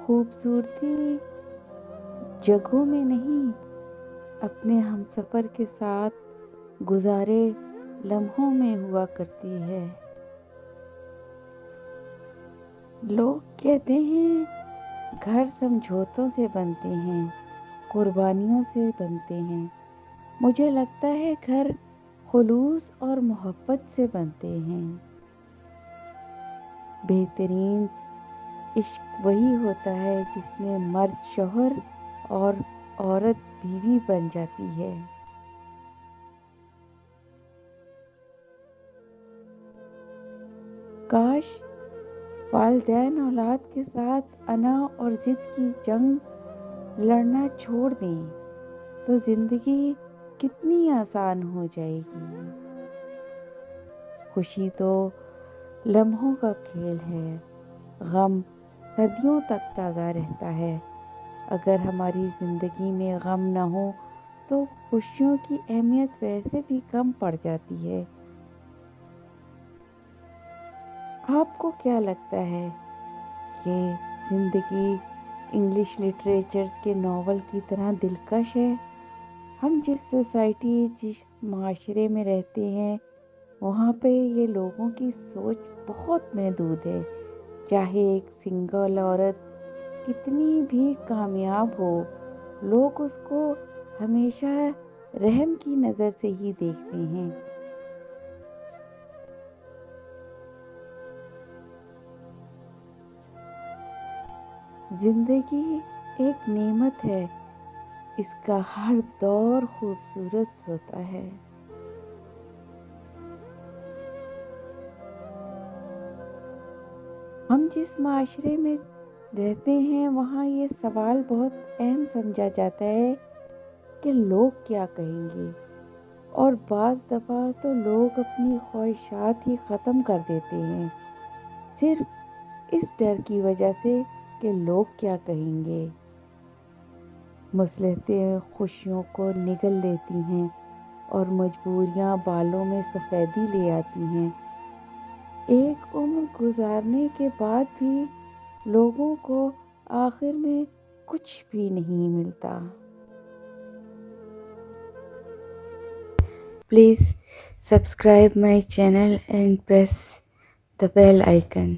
خوبصورتی جگہوں میں نہیں، اپنے ہم سفر کے ساتھ گزارے لمحوں میں ہوا کرتی ہے۔ لوگ کہتے ہیں گھر سمجھوتوں سے بنتے ہیں، قربانیوں سے بنتے ہیں۔ مجھے لگتا ہے گھر خلوص اور محبت سے بنتے ہیں۔ بہترین عشق وہی ہوتا ہے جس میں مرد شوہر اور عورت بیوی بن جاتی ہے۔ کاش والدین اولاد کے ساتھ انا اور ضد کی جنگ لڑنا چھوڑ دیں تو زندگی کتنی آسان ہو جائے گی۔ خوشی تو لمحوں کا کھیل ہے، غم صدیوں تک تازہ رہتا ہے۔ اگر ہماری زندگی میں غم نہ ہو تو خوشیوں کی اہمیت ویسے بھی کم پڑ جاتی ہے۔ آپ کو کیا لگتا ہے کہ زندگی انگلش لٹریچرز کے ناول کی طرح دلکش ہے؟ ہم جس سوسائٹی، جس معاشرے میں رہتے ہیں، وہاں پہ یہ لوگوں کی سوچ بہت محدود ہے۔ چاہے ایک سنگل عورت کتنی بھی کامیاب ہو، لوگ اس کو ہمیشہ رحم کی نظر سے ہی دیکھتے ہیں۔ زندگی ایک نعمت ہے، اس کا ہر دور خوبصورت ہوتا ہے۔ ہم جس معاشرے میں رہتے ہیں وہاں یہ سوال بہت اہم سمجھا جاتا ہے کہ لوگ کیا کہیں گے، اور بعض دفعہ تو لوگ اپنی خواہشات ہی ختم کر دیتے ہیں صرف اس ڈر کی وجہ سے کہ لوگ کیا کہیں گے۔ مصلحتیں خوشیوں کو نگل لیتی ہیں اور مجبوریاں بالوں میں سفیدی لے آتی ہیں۔ ایک عمر گزارنے کے بعد بھی لوگوں کو آخر میں کچھ بھی نہیں ملتا۔ Please subscribe my channel and press the bell icon.